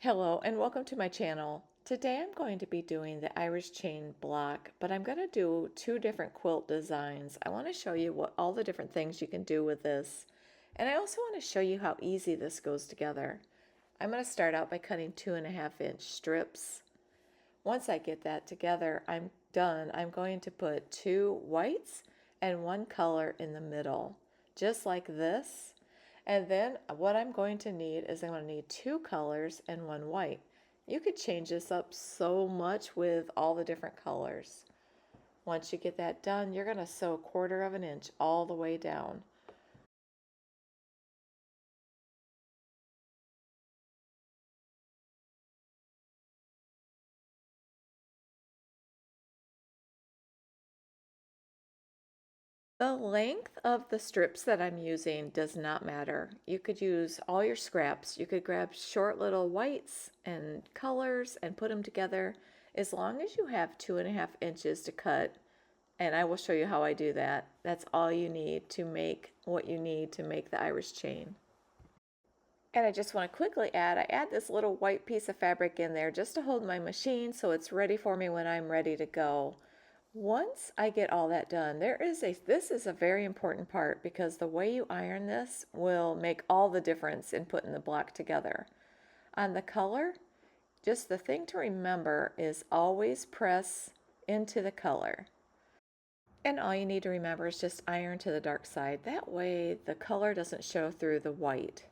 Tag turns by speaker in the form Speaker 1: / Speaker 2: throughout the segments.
Speaker 1: Hello and welcome to my channel. Today I'm going to be doing the Irish chain block, but I'm going to do two different quilt designs. I want to show you what all the different things you can do with this. And I also want to show you how easy this goes together. I'm going to start out by cutting 2.5-inch strips. Once I get that together, I'm done. I'm going to put two whites and one color in the middle, just like this. And then what I'm going to need is I'm going to need two colors and one white. You could change this up so much with all the different colors. Once you get that done, you're going to sew 1/4 inch all the way down. The length of the strips that I'm using does not matter. You could use all your scraps. You could grab short little whites and colors and put them together as long as you have 2.5 inches to cut. And I will show you how I do that. That's all you need to make what you need to make the Irish chain. And I just want to quickly I add this little white piece of fabric in there just to hold my machine so it's ready for me when I'm ready to go. Once I get all that done, this is a very important part because the way you iron this will make all the difference in putting the block together. On the color, just the thing to remember is always press into the color. And all you need to remember is just iron to the dark side. That way the color doesn't show through the white.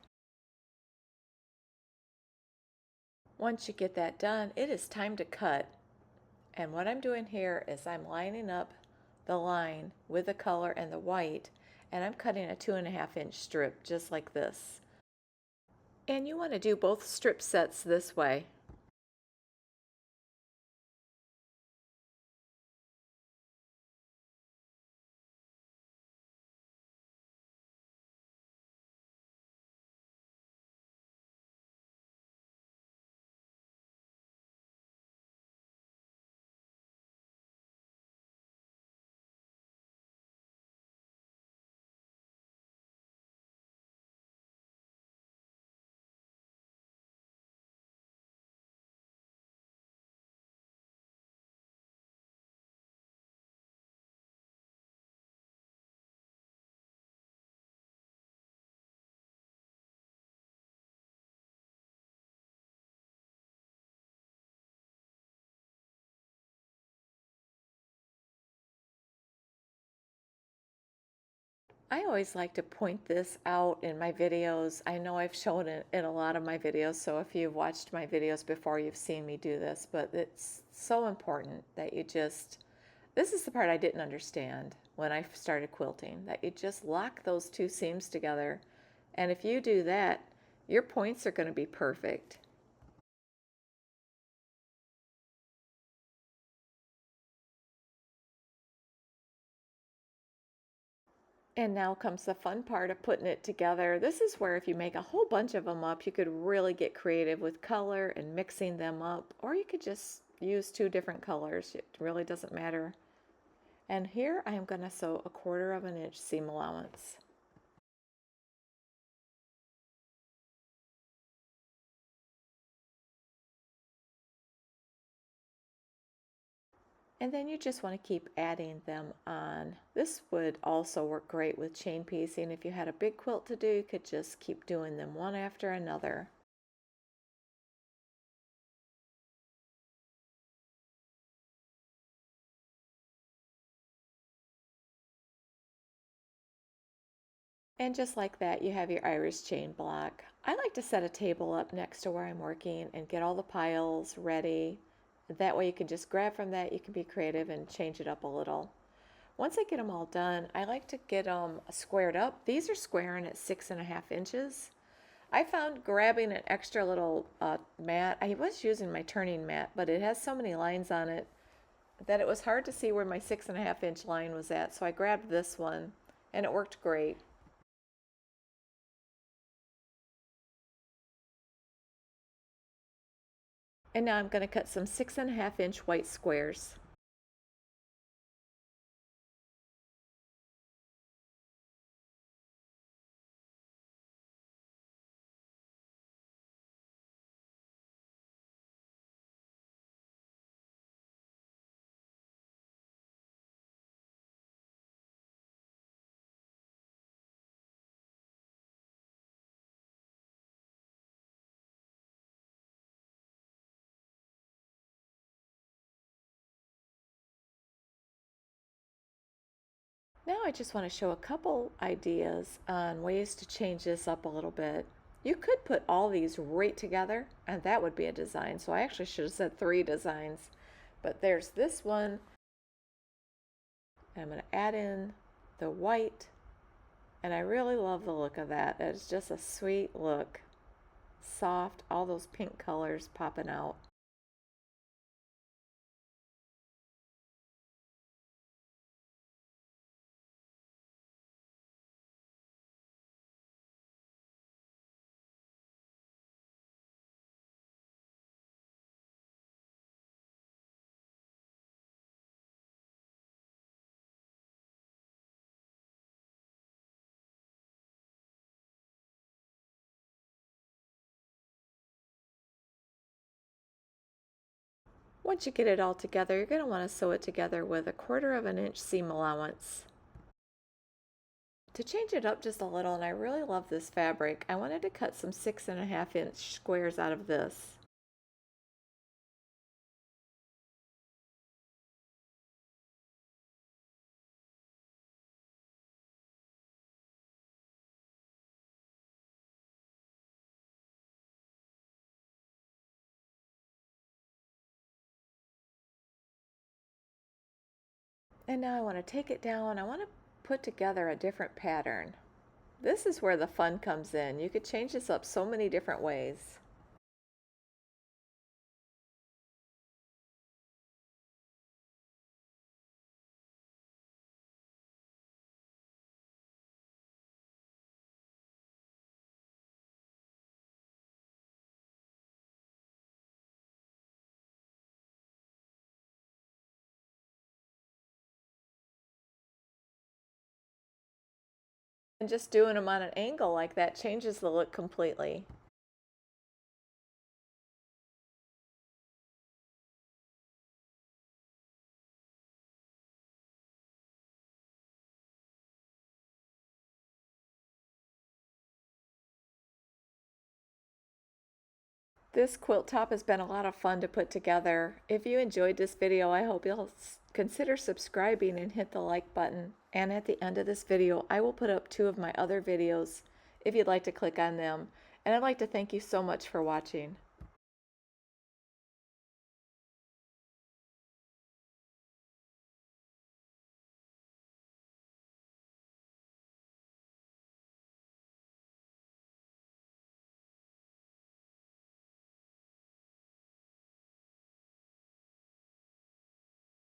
Speaker 1: Once you get that done, it is time to cut. And what I'm doing here is I'm lining up the line with the color and the white, and I'm cutting a 2.5-inch strip just like this. And you want to do both strip sets this way. I always like to point this out in my videos. I know I've shown it in a lot of my videos, so if you've watched my videos before, you've seen me do this, but it's so important that this is the part I didn't understand when I started quilting, that you just lock those two seams together, and if you do that, your points are going to be perfect. And now comes the fun part of putting it together. This is where if you make a whole bunch of them up, you could really get creative with color and mixing them up, or you could just use two different colors. It really doesn't matter. And here I am going to sew a 1/4 inch seam allowance. And then you just want to keep adding them on. This would also work great with chain piecing. If you had a big quilt to do, you could just keep doing them one after another. And just like that, you have your Irish chain block. I like to set a table up next to where I'm working and get all the piles ready. That way you can just grab from that, you can be creative and change it up a little. Once I get them all done, I like to get them squared up. These are squaring at 6.5 inches. I found grabbing an extra little mat, I was using my turning mat, but it has so many lines on it that it was hard to see where my 6.5-inch line was at, so I grabbed this one and it worked great. And now I'm going to cut some 6.5-inch white squares. Now I just want to show a couple ideas on ways to change this up a little bit. You could put all these right together and that would be a design. So I actually should have said 3 designs. But there's this one. I'm going to add in the white, and I really love the look of that. It's just a sweet look. Soft, all those pink colors popping out. Once you get it all together, you're going to want to sew it together with 1/4 inch seam allowance. To change it up just a little, and I really love this fabric, I wanted to cut some 6.5 inch squares out of this. And now I want to take it down. I want to put together a different pattern. This is where the fun comes in. You could change this up so many different ways. And just doing them on an angle like that changes the look completely. This quilt top has been a lot of fun to put together. If you enjoyed this video, I hope you'll consider subscribing and hit the like button. And at the end of this video, I will put up 2 of my other videos if you'd like to click on them. And I'd like to thank you so much for watching.